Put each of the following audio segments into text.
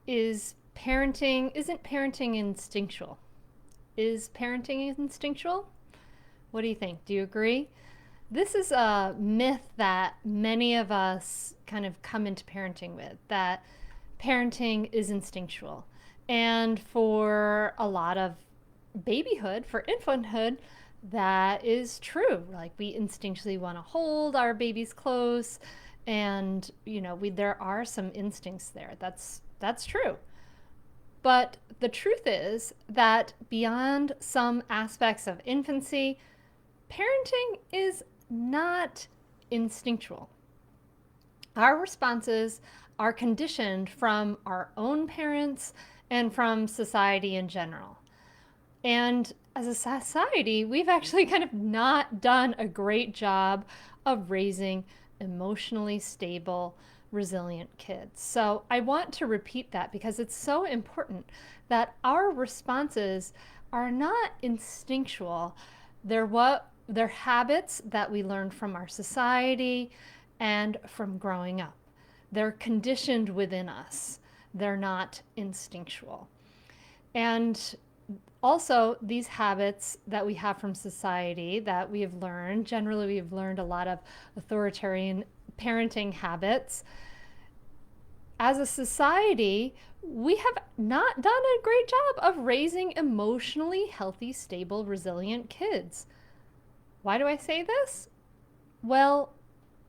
isn't parenting instinctual? Is parenting instinctual? What do you think? Do you agree? This is a myth that many of us kind of come into parenting with, that parenting is instinctual. And for a lot of babyhood, for infanthood, that is true. Like we instinctually want to hold our babies close, and there are some instincts there. That's true. But the truth is that beyond some aspects of infancy, parenting is not instinctual. Our responses are conditioned from our own parents and from society in general. And as a society, we've actually kind of not done a great job of raising emotionally stable, resilient kids. So I want to repeat that because it's so important that our responses are not instinctual. They're habits that we learned from our society and from growing up. They're conditioned within us. They're not instinctual. And also, these habits that we have from society that we have learned, generally we have learned a lot of authoritarian parenting habits. As a society, we have not done a great job of raising emotionally healthy, stable, resilient kids. Why do I say this? Well,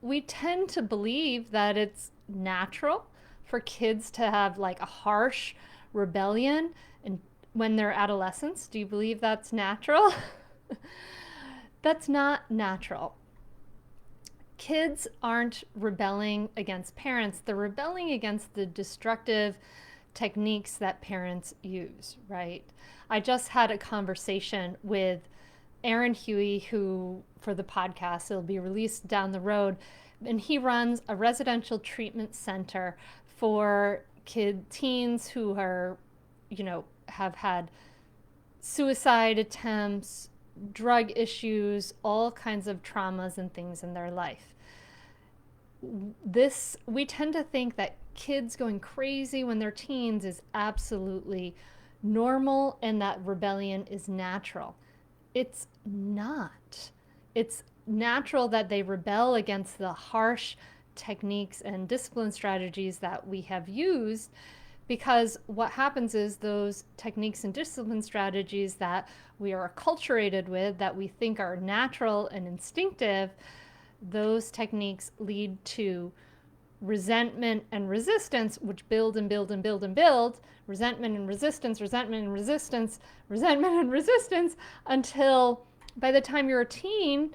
we tend to believe that it's natural for kids to have like a harsh rebellion and when they're adolescents. Do you believe that's natural? That's not natural. Kids aren't rebelling against parents. They're rebelling against the destructive techniques that parents use, right? I just had a conversation with Aaron Huey, who, for the podcast, it'll be released down the road, and he runs a residential treatment center for teens who are, have had suicide attempts, drug issues, all kinds of traumas and things in their life. We tend to think that kids going crazy when they're teens is absolutely normal and that rebellion is natural. It's not. It's natural that they rebel against the harsh techniques and discipline strategies that we have used, because what happens is those techniques and discipline strategies that we are acculturated with, that we think are natural and instinctive, those techniques lead to resentment and resistance, which build and build and build and build, resentment and resistance, resentment and resistance, resentment and resistance, until by the time you're a teen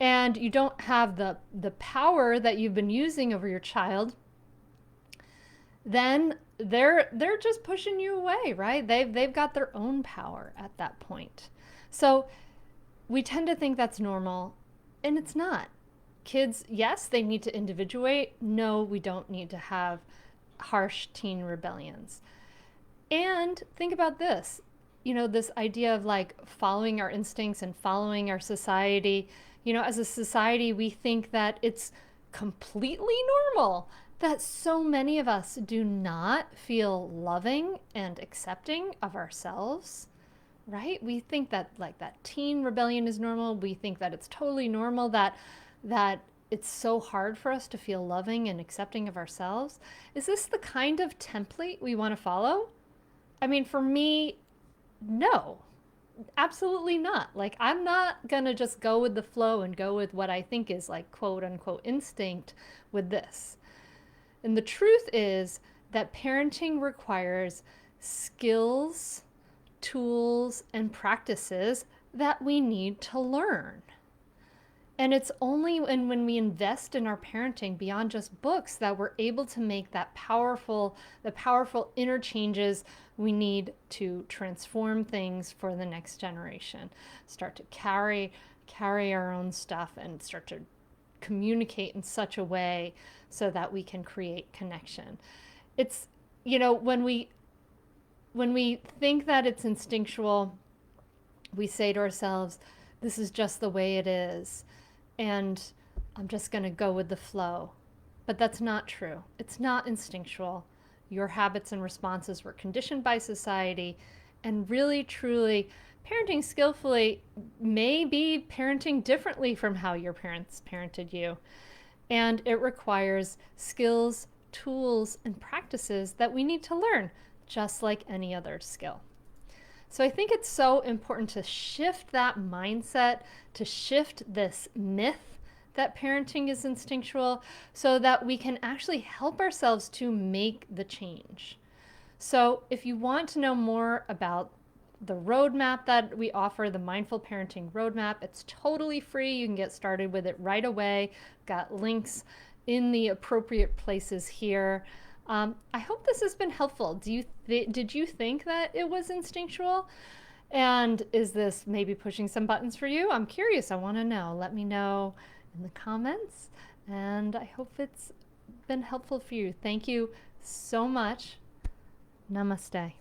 and you don't have the power that you've been using over your child, then they're just pushing you away, right? They've got their own power at that point. So we tend to think that's normal, and it's not. Kids, yes, they need to individuate. No, we don't need to have harsh teen rebellions. And think about this, this idea of like following our instincts and following our society. As a society, we think that it's completely normal that so many of us do not feel loving and accepting of ourselves, right? We think that like that teen rebellion is normal. We think that it's totally normal that it's so hard for us to feel loving and accepting of ourselves. Is this the kind of template we want to follow? I mean, for me, no, absolutely not. Like, I'm not going to just go with the flow and go with what I think is like quote unquote instinct with this. And the truth is that parenting requires skills, tools, and practices that we need to learn. And it's only when we invest in our parenting beyond just books that we're able to make the powerful inner changes we need to transform things for the next generation. Start to carry our own stuff and start to communicate in such a way so that we can create connection. It's, when we think that it's instinctual, we say to ourselves, this is just the way it is, and I'm just going to go with the flow. But that's not true. It's not instinctual. your habits and responses were conditioned by society, and really, truly, parenting skillfully may be parenting differently from how your parents parented you. And it requires skills, tools, and practices that we need to learn, just like any other skill. So I think it's so important to shift that mindset, to shift this myth that parenting is instinctual, so that we can actually help ourselves to make the change. So if you want to know more about the roadmap that we offer, the Mindful Parenting Roadmap, it's totally free. You can get started with it right away. Got links in the appropriate places here. I hope this has been helpful. Did you think that it was instinctual? And is this maybe pushing some buttons for you? I'm curious. I want to know. Let me know in the comments. And I hope it's been helpful for you. Thank you so much. Namaste.